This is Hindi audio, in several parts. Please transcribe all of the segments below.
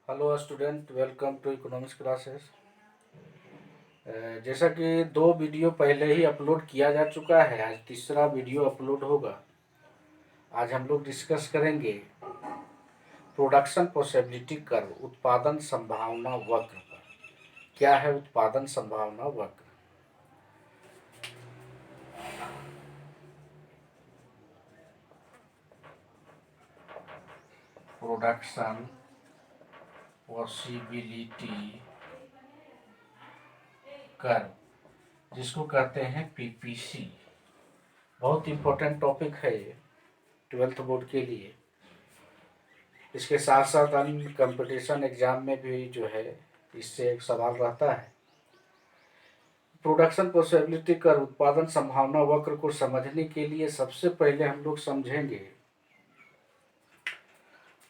Hello student, welcome to economics classes. जैसा कि 2 वीडियो पहले ही अपलोड किया जा चुका है, आज तीसरा वीडियो अपलोड होगा। आज हम लोग डिस्कस करेंगे प्रोडक्शन पॉसिबिलिटी कर्व, उत्पादन संभावना वक्र पर। क्या है उत्पादन संभावना वक्र? प्रोडक्शन पॉसिबिलिटी कर्व, जिसको कहते हैं पीपीसी। बहुत इंपॉर्टेंट टॉपिक है ये 12th बोर्ड के लिए। इसके साथ साथ अन्य कंपटीशन एग्जाम में भी जो है इससे एक सवाल रहता है। प्रोडक्शन पॉसिबिलिटी कर उत्पादन संभावना वक्र को समझने के लिए सबसे पहले हम लोग समझेंगे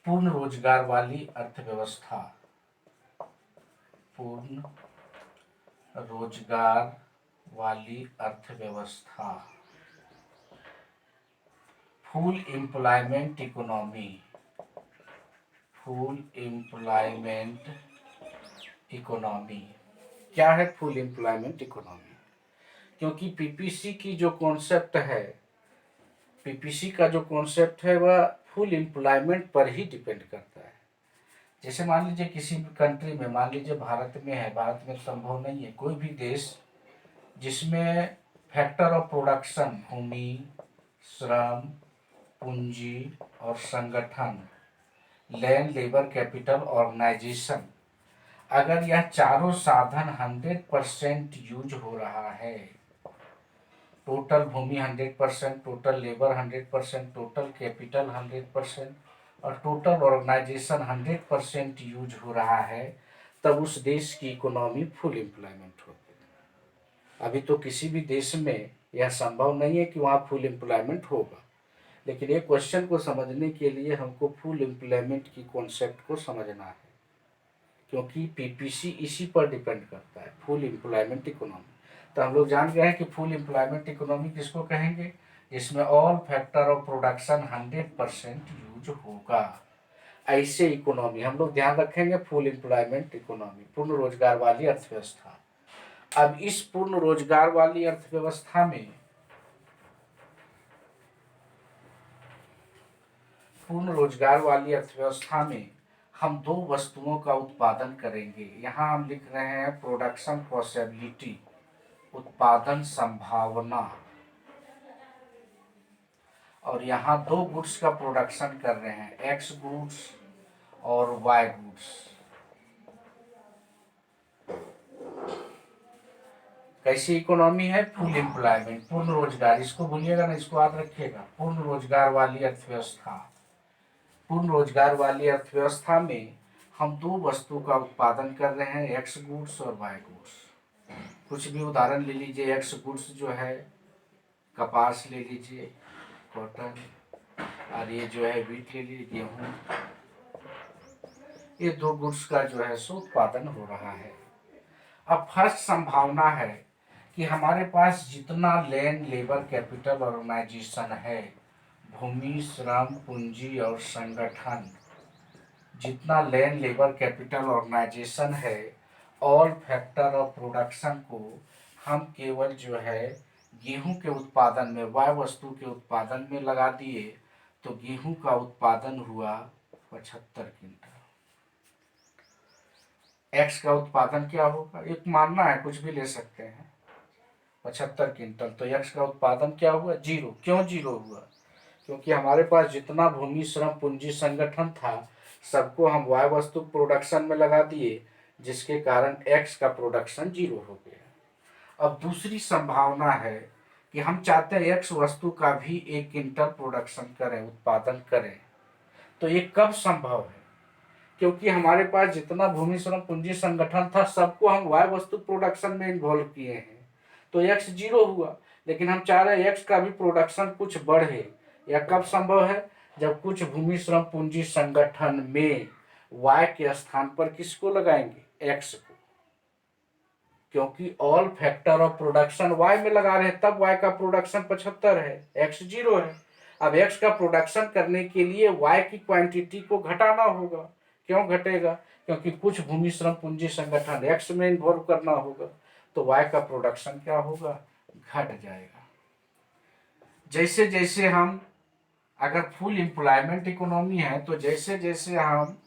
पूर्ण रोजगार वाली अर्थव्यवस्था। पूर्ण रोजगार वाली अर्थव्यवस्था, full employment economy. Full employment economy क्या है? फुल एम्प्लॉयमेंट इकोनॉमी, क्योंकि पीपीसी की जो कॉन्सेप्ट है, पीपीसी का जो कॉन्सेप्ट है वह फुल एम्प्लॉयमेंट पर ही डिपेंड करता है। जैसे मान लीजिए किसी भी कंट्री में, मान लीजिए भारत में है, भारत में संभव नहीं है कोई भी देश जिसमें फैक्टर ऑफ प्रोडक्शन, भूमि, श्रम, पूंजी और संगठन, लैंड, लेबर, कैपिटल, ऑर्गेनाइजेशन, अगर यह चारों साधन 100% यूज हो रहा है, टोटल भूमि 100%, टोटल लेबर 100%, टोटल कैपिटल 100% और टोटल ऑर्गेनाइजेशन 100% यूज हो रहा है, तब उस देश की इकोनॉमी फुल एम्प्लॉयमेंट होती है। अभी तो किसी भी देश में यह संभव नहीं है कि वहाँ फुल एम्प्लॉयमेंट होगा, लेकिन ये क्वेश्चन को समझने के लिए हमको फुल एम्प्लॉयमेंट की कॉन्सेप्ट को समझना है, क्योंकि पीपीसी इसी पर डिपेंड करता है, फुल एम्प्लॉयमेंट इकोनॉमी। तो हम लोग जान गए हैं कि फुल एम्प्लॉयमेंट इकोनॉमी किसको कहेंगे? जिसमें all factor of production 100% use होगा, ऐसे इकोनॉमी हम लोग ध्यान रखेंगे। फुल एम्प्लॉयमेंट इकोनॉमी, पूर्ण रोजगार वाली अर्थव्यवस्था। अब इस पूर्ण रोजगार वाली अर्थव्यवस्था में, पूर्ण रोजगार वाली अर्थव्यवस्था में हम 2 वस्तुओं का उत्पादन करेंगे। यहाँ हम लिख रहे हैं प्रोडक्शन पॉसिबिलिटी, उत्पादन संभावना, और यहाँ 2 गुड्स का प्रोडक्शन कर रहे हैं, एक्स गुड्स और वाई गुड्स। कैसी इकोनॉमी है? फुल एम्प्लॉयमेंट, पूर्ण रोजगार। इसको भूलिएगा ना, इसको याद रखिएगा, पूर्ण रोजगार वाली अर्थव्यवस्था। पूर्ण रोजगार वाली अर्थव्यवस्था में हम 2 वस्तु का उत्पादन कर रहे हैं, एक्स गुड्स और वाई गुड्स। कुछ भी उदाहरण ले लीजिए। एक्स गुड्स जो है कपास ले लीजिए, कॉटन, और ये जो है व्हीट ले लीजिए, गेहूँ। ये 2 गुड्स का जो है सो उत्पादन हो रहा है। अब फर्स्ट संभावना है कि हमारे पास जितना लैंड, लेबर, कैपिटल, ऑर्गेनाइजेशन है, भूमि, श्रम, पूंजी और संगठन, जितना लैंड, लेबर, कैपिटल, ऑर्गेनाइजेशन है, ऑल फैक्टर ऑफ प्रोडक्शन को हम केवल जो है गेहूं के उत्पादन में, वाई वस्तु के उत्पादन में लगा दिए, तो गेहूं का उत्पादन हुआ 75 क्विंटल। एक्स का उत्पादन क्या होगा? एक मानना है, कुछ भी ले सकते हैं, 75 क्विंटल। तो एक्स का उत्पादन क्या हुआ? 0। क्यों 0 हुआ? क्योंकि हमारे पास जितना भूमि, श्रम, पूंजी, संगठन था, सबको हम वाई वस्तु प्रोडक्शन में लगा दिए, जिसके कारण एक्स का प्रोडक्शन 0 हो गया। अब दूसरी संभावना है कि हम चाहते हैं एक्स वस्तु का भी 1 क्विंटल प्रोडक्शन करें, उत्पादन करें। तो ये कब संभव है? क्योंकि हमारे पास जितना भूमि, श्रम, पूंजी, संगठन था, सबको हम वाई वस्तु प्रोडक्शन में इन्वॉल्व किए हैं, तो एक्स 0 हुआ। लेकिन हम चाह रहे हैं एक्स का भी प्रोडक्शन कुछ बढ़े। यह कब संभव है? जब कुछ भूमि, श्रम, पूंजी, संगठन में वाई के स्थान पर किसको लगाएंगे? एक्स को, क्योंकि all factor of production Y में लगा रहे हैं, तब वाई का प्रोडक्शन 75 है, एक्स 0 है। अब एक्स का प्रोडक्शन करने के लिए वाई की क्वांटिटी को घटाना होगा, क्यों घटेगा? क्योंकि कुछ भूमि श्रम पूंजी संगठन एक्स में इन्वॉल्व करना होगा, तो वाई का प्रोडक्शन क्या होगा? घट जाएगा। जैसे जैसे हम, अगर फुल एम्प्लॉयमेंट इकोनॉमी है, तो जैसे जैसे हम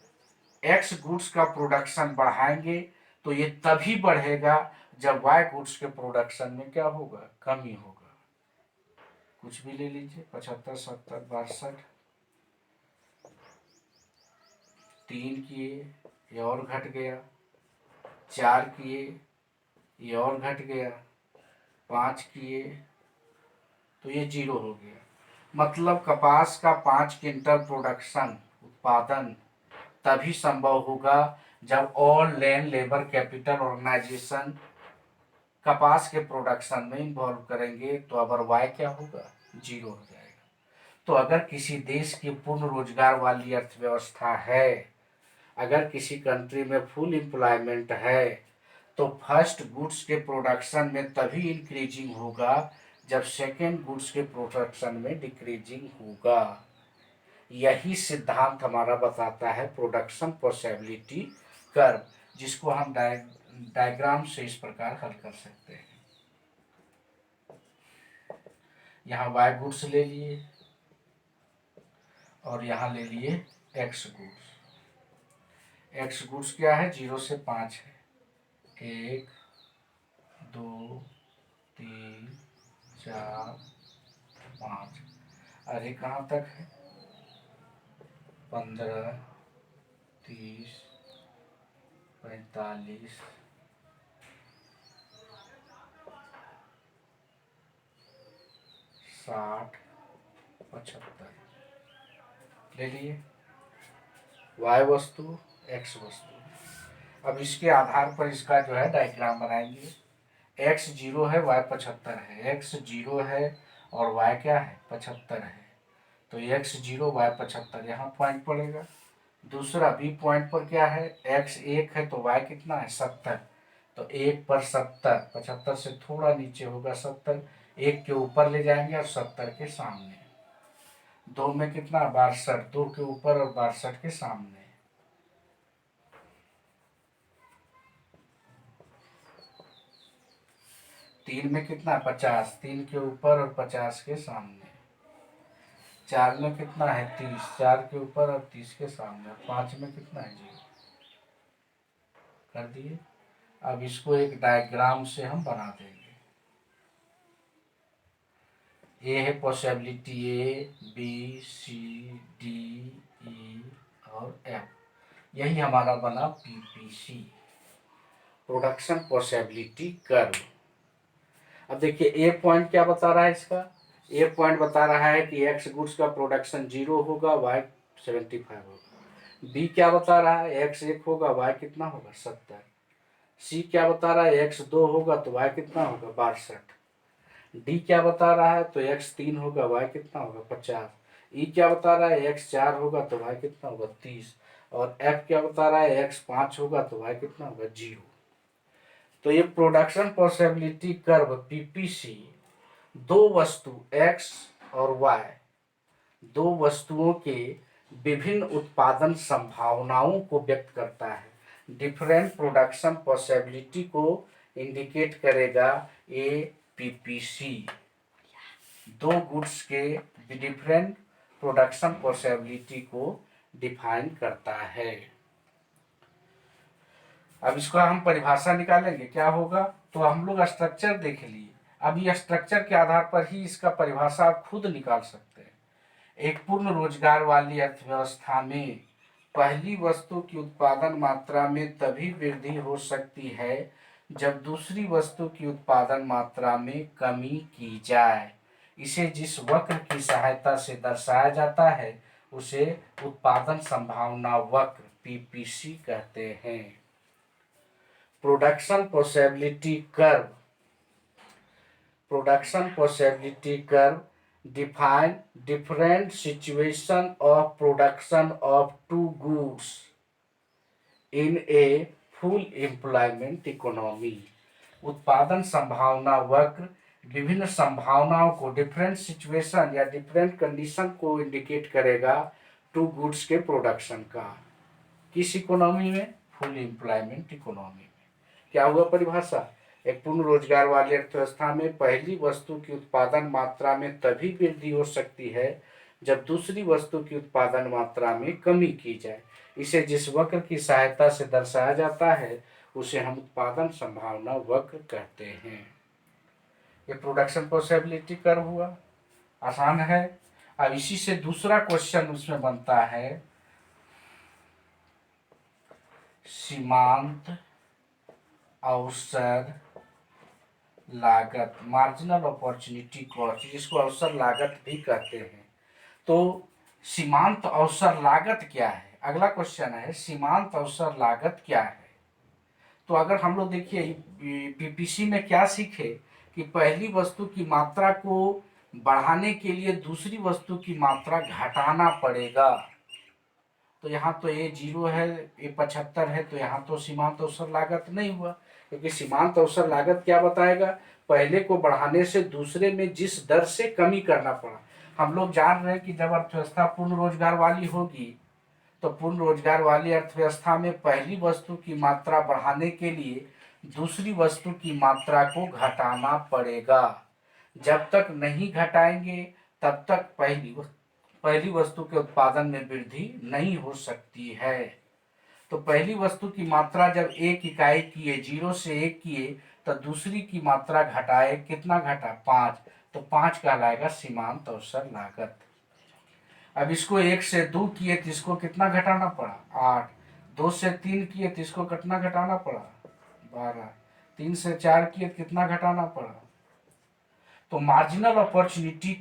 एक्स गुड्स का प्रोडक्शन बढ़ाएंगे, तो ये तभी बढ़ेगा जब वाई गुड्स के प्रोडक्शन में क्या होगा? कमी होगा। कुछ भी ले लीजिए, 75, 70, 62, 3 किए, ये और घट गया, 4 किए, ये और घट गया, 5 किए, तो ये 0 हो गया। मतलब कपास का 5 क्विंटल प्रोडक्शन उत्पादन तभी संभव होगा जब all land labour capital organisation कपास के प्रोडक्शन में इन्वॉल्व करेंगे, तो अगर वाई क्या होगा? 0 हो जाएगा। तो अगर किसी देश की पूर्ण रोजगार वाली अर्थव्यवस्था है, अगर किसी कंट्री में फुल एम्प्लॉयमेंट है, तो फर्स्ट गुड्स के प्रोडक्शन में तभी इंक्रीजिंग होगा जब सेकेंड गुड्स के प्रोडक्शन में डिक्रीजिंग होगा। यही सिद्धांत हमारा बताता है प्रोडक्शन पॉसिबिलिटी कर्व, जिसको हम डायग्राम से इस प्रकार हल कर सकते हैं। यहाँ वाई गुड्स ले लिए और यहाँ ले लिए एक्स गुड्स। एक्स गुड्स क्या है? 0 से 5 है, 1, 2, 3, 4, 5, अरे कहाँ तक है? 15, 30, 45, 60, 75 ले लिए। वाई वस्तु, एक्स वस्तु। अब इसके आधार पर इसका जो है डायग्राम बनाएंगे। एक्स 0 है, वाई 75 है। एक्स 0 है और वाई क्या है? 75 है। तो एक्स 0, वाई 75, यहाँ पॉइंट पड़ेगा। दूसरा बी पॉइंट पर क्या है? एक्स 1 है, तो वाई कितना है? 70। तो 1 पर 70, 75 से थोड़ा नीचे होगा 70, 1 के ऊपर ले जाएंगे और 70 के सामने। 2 में कितना? 62, 2 के ऊपर और 62 के सामने। 3 में कितना? 50, 3 के ऊपर और 50 के सामने। 4 में कितना है? 30, 4 के ऊपर और 30 के सामने। 5 में कितना है? 0 कर दिए। अब इसको एक डायग्राम से हम बना देंगे। ए है पॉसिबिलिटी ए, बी, सी, डी, ई और एफ। यही हमारा बना पीपीसी, प्रोडक्शन पॉसिबिलिटी कर्व। अब देखिए ए पॉइंट क्या बता रहा है इसका? ए पॉइंट बता रहा है कि एक्स गुड्स का प्रोडक्शन 0 होगा, वाई 75 होगा। बी क्या बता रहा है? एक्स 1 होगा, वाई कितना होगा? 70। सी क्या बता रहा है? एक्स 2 होगा, तो वाई कितना होगा? 62। डी क्या बता रहा है? तो एक्स 3 होगा, वाई कितना होगा? 50। ई क्या बता रहा है? एक्स 4 होगा, तो वाई कितना होगा? 30। और एफ क्या बता रहा है? एक्स 5 होगा, तो वाई कितना होगा? 0। तो ये प्रोडक्शन पॉसिबिलिटी कर्व पीपीसी दो वस्तु एक्स और वाई, दो वस्तुओं के विभिन्न उत्पादन संभावनाओं को व्यक्त करता है। डिफरेंट प्रोडक्शन पॉसिबिलिटी को इंडिकेट करेगा ए पीपीसी। दो गुड्स के डिफरेंट प्रोडक्शन पॉसिबिलिटी को डिफाइन करता है। अब इसका हम परिभाषा निकालेंगे, क्या होगा? तो हम लोग स्ट्रक्चर देख लिए। अब ये स्ट्रक्चर के आधार पर ही इसका परिभाषा आप खुद निकाल सकते हैं। एक पूर्ण रोजगार वाली अर्थव्यवस्था में पहली वस्तु की उत्पादन मात्रा में तभी वृद्धि हो सकती है जब दूसरी वस्तु की उत्पादन मात्रा में कमी की जाए। इसे जिस वक्र की सहायता से दर्शाया जाता है उसे उत्पादन संभावना वक्र पीपीसी कहते हैं। Production possibility curve, production possibility curve define different situation of production of two goods in a full employment economy। उत्पादन संभावना वक्र विभिन्न संभावनाओं को, डिफरेंट सिचुएशन या डिफरेंट कंडीशन को इंडिकेट करेगा टू गुड्स के प्रोडक्शन का। किस इकोनॉमी में? फुल एम्प्लॉयमेंट इकोनॉमी में। क्या हुआ परिभाषा? एक पूर्ण रोजगार वाली अर्थव्यवस्था में पहली वस्तु की उत्पादन मात्रा में तभी वृद्धि हो सकती है जब दूसरी वस्तु की उत्पादन मात्रा में कमी की जाए। इसे जिस वक्र की सहायता से दर्शाया जाता है उसे हम उत्पादन संभावना वक्र कहते हैं। ये प्रोडक्शन पॉसिबिलिटी कर्व हुआ, आसान है। अब इसी से दूसरा क्वेश्चन उसमें बनता है, सीमांत अवसर लागत, मार्जिनल अपॉर्चुनिटी कॉस्ट, जिसको अवसर लागत भी कहते हैं। तो सीमांत अवसर लागत क्या है? अगला क्वेश्चन है सीमांत अवसर लागत क्या है। तो अगर हम लोग देखिए पीपीसी में क्या सीखे कि पहली वस्तु की मात्रा को बढ़ाने के लिए दूसरी वस्तु की मात्रा घटाना पड़ेगा। तो यहाँ तो ये 0 है, ये 75 है, तो यहाँ तो सीमांत अवसर लागत नहीं हुआ, क्योंकि सीमांत अवसर लागत क्या बताएगा? पहले को बढ़ाने से दूसरे में जिस दर से कमी करना पड़ा। हम लोग जान रहे हैं कि जब अर्थव्यवस्था पूर्ण रोजगार वाली होगी तो पूर्ण रोजगार वाली अर्थव्यवस्था में पहली वस्तु की मात्रा बढ़ाने के लिए दूसरी वस्तु की मात्रा को घटाना पड़ेगा। जब तक नहीं घटाएंगे तब तक पहली वस्तु के उत्पादन में वृद्धि नहीं हो सकती है। तो पहली वस्तु की मात्रा जब 1 इकाई किए, 0 से 1 किए, तो दूसरी की मात्रा घटाए, कितना घटा? 5, तो 5 कहलाएगा सीमांत अवसर लागत। अब इसको 1 से 2 किए तो इसको कितना घटाना पड़ा? 8, 2 से 3 किए तो इसको कितना घटाना पड़ा? 12, 3 से 4 किए तो कितना घटाना पड़ा? तो marginal opportunity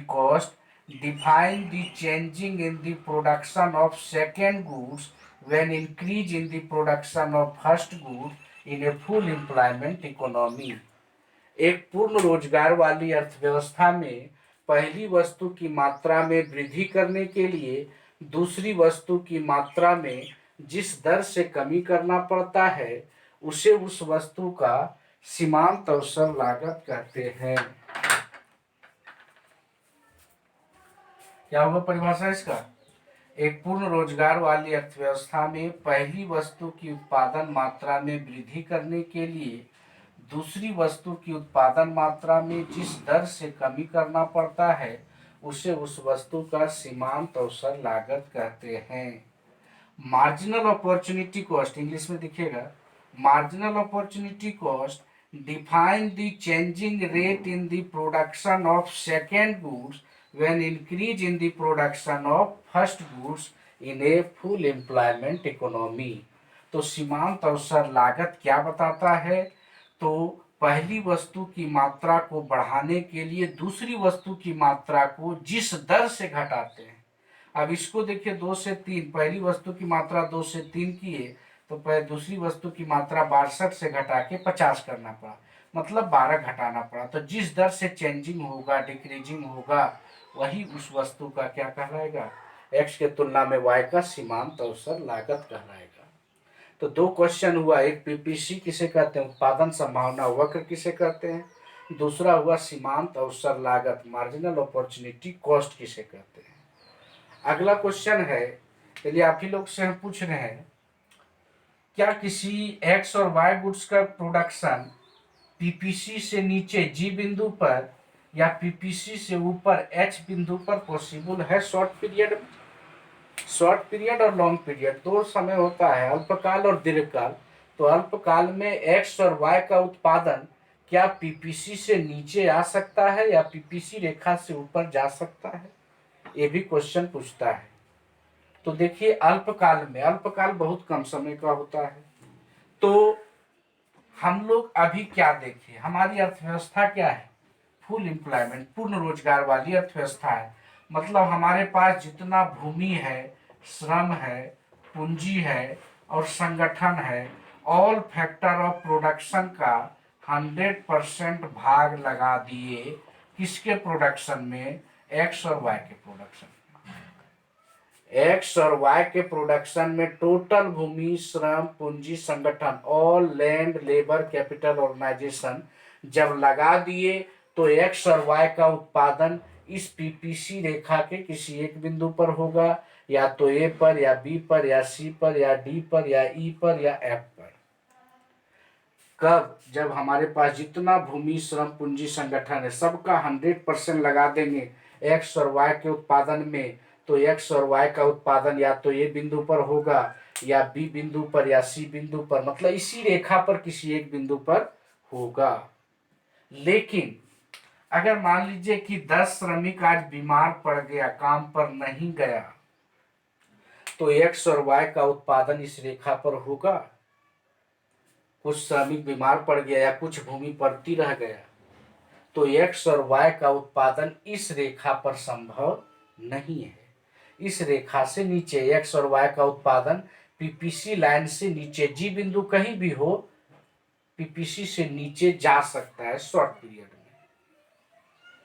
cost define the changing in the production of second goods when increase in the production of first goods in a full employment economy। एक पूर्ण रोजगार वाली अर्थव्यवस्था में पहली वस्तु की मात्रा में वृद्धि करने के लिए दूसरी वस्तु की मात्रा में जिस दर से कमी करना पड़ता है उसे उस वस्तु का सीमांत अवसर लागत कहते हैं। क्या होगा परिभाषा इसका? एक पूर्ण रोजगार वाली अर्थव्यवस्था में पहली वस्तु की उत्पादन मात्रा में वृद्धि करने के लिए दूसरी वस्तु की उत्पादन मात्रा में जिस दर से कमी करना पड़ता है उसे उस वस्तु का सीमांत अवसर लागत कहते हैं। मार्जिनल अपॉर्चुनिटी कॉस्ट इंग्लिश में दिखेगा, marginal opportunity cost define the changing rate in the production of second goods when increase in the production of first goods in a full employment economy। तो सीमांत अवसर लागत क्या बताता है? तो पहली वस्तु की मात्रा को बढ़ाने के लिए दूसरी वस्तु की मात्रा को जिस दर से घटाते हैं। अब इसको देखिए 2 से 3, पहली वस्तु की मात्रा 2 से 3 किए तो दूसरी वस्तु की मात्रा 62 से घटा के 50 करना पड़ा, मतलब 12 घटाना पड़ा। तो जिस दर से चेंजिंग होगा, डिक्रीजिंग होगा, वही उस वस्तु का क्या कहलाएगा? एक्स के तुलना में वाई का सीमांत अवसर लागत कहलाएगा। तो 2 क्वेश्चन हुआ, एक पीपीसी किसे कहते हैं, उत्पादन संभावना वक्र किसे कहते हैं, दूसरा हुआ सीमांत अवसर लागत, मार्जिनल अपॉर्चुनिटी कॉस्ट किसे कहते हैं। अगला क्वेश्चन है, चलिए आप ही लोग से हम पूछ रहे हैं, क्या किसी एक्स और वाई गुड्स का प्रोडक्शन पीपीसी से नीचे जी बिंदु पर या पीपीसी से ऊपर एच बिंदु पर पॉसिबल है शॉर्ट पीरियड में? शॉर्ट पीरियड और लॉन्ग पीरियड 2 समय होता है, अल्पकाल और दीर्घकाल। तो अल्पकाल में एक्स और वाई का उत्पादन क्या पीपीसी से नीचे आ सकता है या पीपीसी रेखा से ऊपर जा सकता है? ये भी क्वेश्चन पूछता है। तो देखिए अल्पकाल में, अल्पकाल बहुत कम समय का होता है। तो हम लोग अभी क्या देखें, हमारी अर्थव्यवस्था क्या है? फुल एम्प्लॉयमेंट, पूर्ण रोजगार वाली अर्थव्यवस्था है। मतलब हमारे पास जितना भूमि है, श्रम है, पूंजी है और संगठन है, ऑल फैक्टर ऑफ प्रोडक्शन का 100% भाग लगा दिए किसके प्रोडक्शन में? एक्स और वाई के प्रोडक्शन में। एक्स और वाई के प्रोडक्शन में टोटल भूमि, श्रम, पूंजी, संगठन, all land, labour, capital, organisation जब लगा दिए तो एक्स और वाई का उत्पादन इस पीपीसी रेखा के किसी एक बिंदु पर होगा या तो ए पर या बी पर या सी पर या डी पर या ई पर या एफ पर। कब? जब हमारे पास जितना भूमि श्रम पूंजी संगठन है सबका 100% लगा देंगे एक्स और वाई के उत्पादन में, तो एक्स और वाई का उत्पादन या तो ए बिंदु पर होगा या बी बिंदु पर या सी बिंदु पर, मतलब इसी रेखा पर किसी एक बिंदु पर होगा। लेकिन अगर मान लीजिए कि 10 श्रमिक आज बीमार पड़ गया, काम पर नहीं गया, तो एक्स और वाई का उत्पादन इस रेखा पर होगा। कुछ श्रमिक बीमार पड़ गया या कुछ भूमि पड़ती रह गया, तो एक्स और वाई का उत्पादन इस रेखा पर संभव नहीं है। इस रेखा से नीचे एक्स और वाई का उत्पादन पीपीसी लाइन से नीचे जी बिंदु कहीं भी हो, पीपीसी से नीचे जा सकता है शॉर्ट पीरियड में।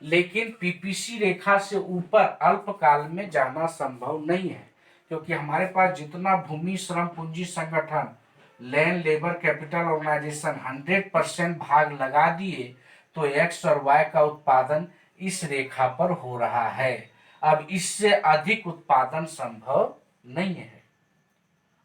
लेकिन पीपीसी रेखा से ऊपर अल्पकाल में जाना संभव नहीं है, क्योंकि हमारे पास जितना भूमि श्रम पूंजी संगठन लैंड लेबर कैपिटल ऑर्गेनाइजेशन 100% भाग लगा दिए, तो एक्स और वाई का उत्पादन इस रेखा पर हो रहा है। अब इससे अधिक उत्पादन संभव नहीं है,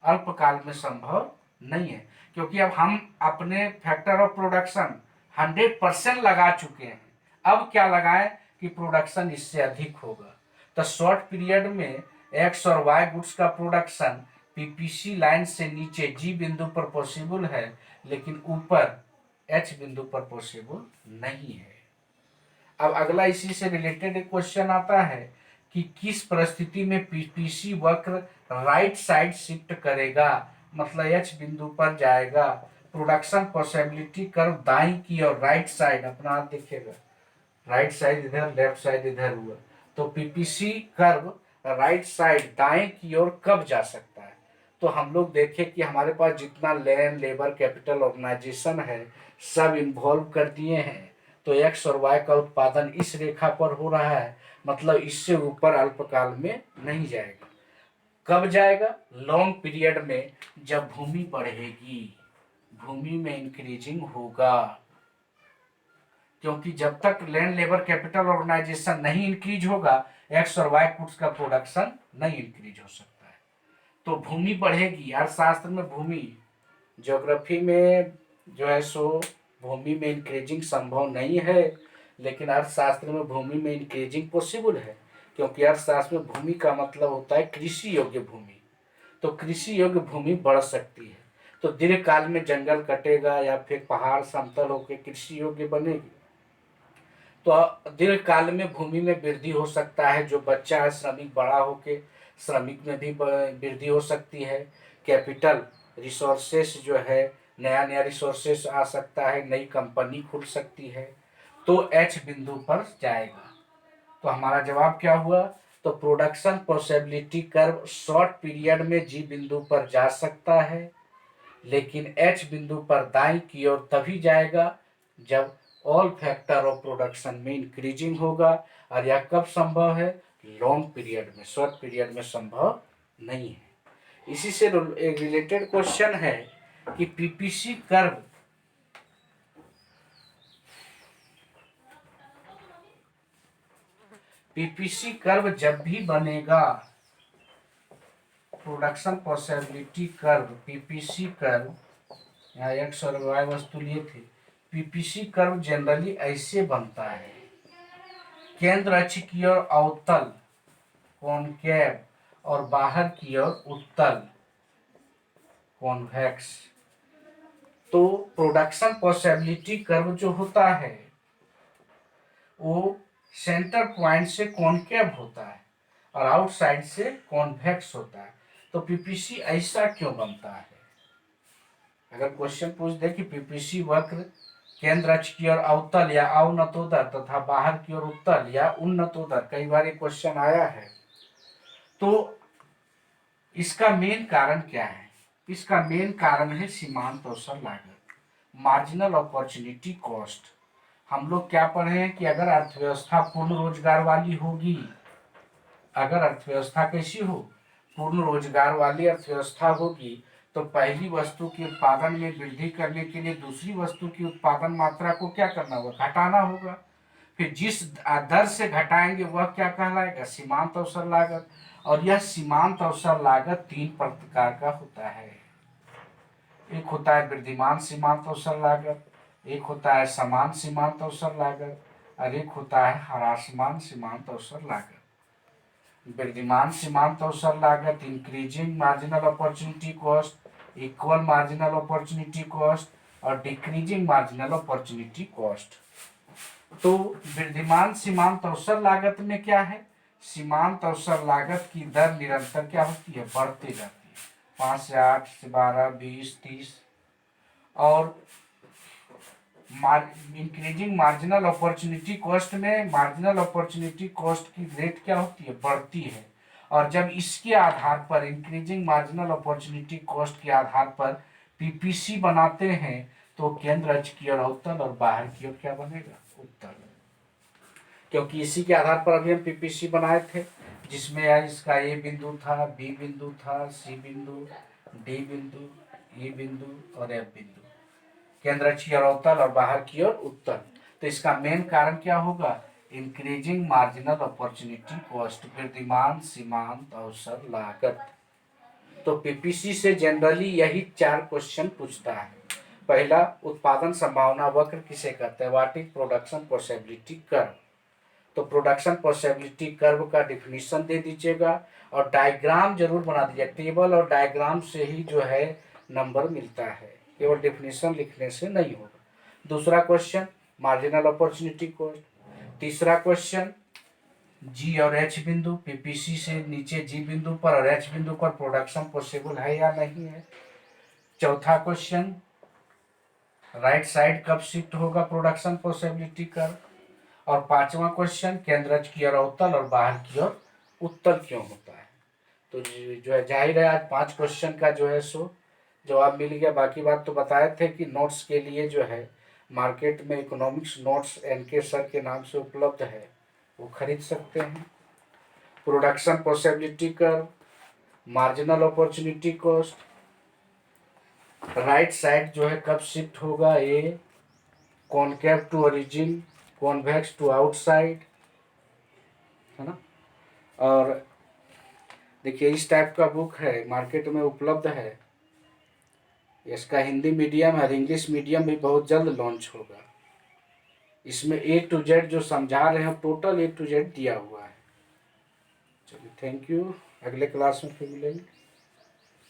अल्पकाल में संभव नहीं है, क्योंकि अब हम अपने फैक्टर ऑफ प्रोडक्शन 100% लगा चुके हैं। अब क्या लगाएं कि प्रोडक्शन इससे अधिक होगा। तो शॉर्ट पीरियड में एक्स और वाई गुड्स का प्रोडक्शन पीपीसी लाइन से नीचे जी बिंदु पर पॉसिबल है, लेकिन ऊपर एच बिंदु पर पॉसिबल नहीं है। अब अगला इसी से रिलेटेड एक क्वेश्चन आता है कि किस परिस्थिति में पीपीसी वक्र राइट साइड शिफ्ट करेगा, मतलब एच बिंदु पर जाएगा। प्रोडक्शन पॉसिबिलिटी कर्व दाईं की और राइट साइड अपना आप देखिएगा, राइट साइड इधर लेफ्ट साइड इधर हुआ, तो पीपीसी कर्व राइट साइड दाएं की ओर कब जा सकता है। तो हम लोग देखें कि हमारे पास जितना लैंड लेबर कैपिटल ऑर्गेनाइजेशन है सब इन्वॉल्व कर दिए हैं, तो एक्स और वाई का उत्पादन इस रेखा पर हो रहा है, मतलब इससे ऊपर अल्पकाल में नहीं जाएगा। कब जाएगा? लॉन्ग पीरियड में, जब भूमि बढ़ेगी, भूमि में इंक्रीजिंग होगा। क्योंकि जब तक लैंड लेबर कैपिटल ऑर्गेनाइजेशन नहीं इंक्रीज होगा, एक्स और वाई गुड्स का प्रोडक्शन नहीं इंक्रीज हो सकता है। तो भूमि बढ़ेगी। अर्थशास्त्र में भूमि, ज्योग्राफी में जो है सो भूमि में इंक्रीजिंग संभव नहीं है, लेकिन अर्थशास्त्र में भूमि में इंक्रीजिंग पॉसिबल है, क्योंकि अर्थशास्त्र में भूमि का मतलब होता है कृषि योग्य भूमि। तो कृषि योग्य भूमि बढ़ सकती है, तो दीर्घकाल में जंगल कटेगा या फिर पहाड़ समतल होकर कृषि योग्य बनेगी, तो दीर्घकाल में भूमि में वृद्धि हो सकता है। जो बच्चा है श्रमिक बड़ा होके श्रमिक में भी वृद्धि हो सकती है। कैपिटल रिसोर्सेस जो है, नया नया रिसोर्सेस आ सकता है, नई कंपनी खुल सकती है, तो एच बिंदु पर जाएगा। तो हमारा जवाब क्या हुआ? तो production possibility curve short period में जी बिंदु पर जा सकता है, लेकिन एच बिंदु पर दाईं की ओर तभी जाएगा जब ऑल फैक्टर ऑफ प्रोडक्शन में इंक्रीजिंग होगा। और यह कब संभव है? लॉन्ग पीरियड में, शॉर्ट पीरियड में संभव नहीं है। इसी से एक रिलेटेड क्वेश्चन है कि पीपीसी कर्व जब भी बनेगा, production possibility curve PPC curve, यहाँ एक्स और वाई वस्तु लिए थे, पीपीसी कर्व जनरली ऐसे बनता है, केंद्र अक्ष की ओर अवतल कॉनकेव और बाहर की ओर उत्तल कॉन्वेक्स। तो प्रोडक्शन पॉसिबिलिटी कर्व जो होता है वो सेंटर पॉइंट से कॉनकेव होता है और आउटसाइड से कॉन्वेक्स होता है। तो पीपीसी ऐसा क्यों बनता है? अगर क्वेश्चन पूछ दे कि पीपीसी वक्र केंद्र अक्ष की ओर अवतल या अवनतोदर तथा बाहर की ओर उत्तल या उन्नतोदर, कई बार ये क्वेश्चन आया है, तो इसका मेन कारण क्या है? इसका मेन कारण है सीमांत अवसर लागत, मार्जिनल अपॉर्चुनिटी कॉस्ट। हम लोग क्या पढ़े हैं कि अगर अर्थव्यवस्था पूर्ण रोजगार वाली होगी, अगर अर्थव्यवस्था कैसी हो? पूर्ण रोजगार वाली अर्थव्यवस्था होगी, तो पहली वस्तु के उत्पादन में वृद्धि करने के लिए दूसरी वस्तु की उत्पादन मात्रा को क्या करना होगा? घटाना होगा। फिर जिस दर से घटाएंगे वह क्या कहलाएगा? सीमांत अवसर लागत। और यह सीमांत अवसर लागत 3 प्रकार का होता है। एक होता है वृद्धिमान सीमांत अवसर लागत, एक होता है समान सीमांत अवसर लागत और एक होता है ह्रासमान सीमांत अवसर लागत। वृद्धिमान सीमांत अवसर लागत increasing marginal opportunity cost, equal marginal opportunity cost और डिक्रीजिंग मार्जिनल अपॉर्चुनिटी कॉस्ट। तो वृद्धिमान सीमांत अवसर लागत में क्या है, सीमांत अवसर लागत की दर निरंतर क्या होती है, बढ़ती जाती है, 5 से 8 से 12 20 30। और इंक्रीजिंग मार्जिनल अपॉर्चुनिटी कॉस्ट में मार्जिनल अपॉर्चुनिटी कॉस्ट की रेट क्या होती है, बढ़ती है। और जब इसके आधार पर इंक्रीजिंग मार्जिनल अपॉर्चुनिटी कॉस्ट के आधार पर पीपीसी बनाते हैं तो केंद्र अक्ष की ओर अवतल और बाहर की ओर क्या बनेगा, उत्तल। क्योंकि इसी के आधार पर अभी हम पीपीसी बनाए थे, जिसमें इसका ए बिंदु था, बी बिंदु था, सी बिंदु, डी बिंदु, ई बिंदु और एफ बिंदु। केंद्र की ओर अवतल और बाहर की ओर उत्तल। तो इसका मेन कारण क्या होगा, increasing marginal opportunity cost, Wriddhiman सीमांत अवसर लागत। तो पीपीसी से जनरली यही 4 क्वेश्चन पूछता है। पहला, उत्पादन संभावना वक्र किसे कहते हैं, what is production possibility curve. तो प्रोडक्शन पॉसिबिलिटी कर्व का डिफिनीशन दे दीजिएगा और डायग्राम जरूर बना दीजिएगा। टेबल और डायग्राम से ही जो है नंबर मिलता है, केवल डिफिनीशन लिखने से नहीं होगा। दूसरा क्वेश्चन मार्जिनल अपॉर्चुनिटी कॉस्ट। तीसरा क्वेश्चन जी और एच बिंदु, पीपीसी से नीचे जी बिंदु पर और एच बिंदु पर प्रोडक्शन पॉसिबल है या नहीं है। चौथा क्वेश्चन राइट साइड कब शिफ्ट होगा प्रोडक्शन पॉसिबिलिटी कर्व। और पांचवा क्वेश्चन केंद्र की ओर अवतल और बाहर की ओर उत्तल क्यों होता है। तो जो है जाहिर है आज 5 क्वेश्चन का जो है सो जवाब मिल गया। बाकी बात तो बताए थे कि नोट्स के लिए जो है मार्केट में इकोनॉमिक्स नोट्स एनके सर के नाम से उपलब्ध है, वो खरीद सकते हैं। Production possibility curve, marginal opportunity cost, right side जो है कब शिफ्ट होगा, a concave to origin, convex to outside, है ना। और देखिए इस टाइप का बुक है मार्केट में उपलब्ध है, इसका हिंदी मीडियम और इंग्लिश मीडियम भी बहुत जल्द लॉन्च होगा। इसमें ए टू जेड जो समझा रहे हैं टोटल ए टू जेड दिया हुआ है। चलिए थैंक यू, अगले क्लास में फिर मिलेंगे।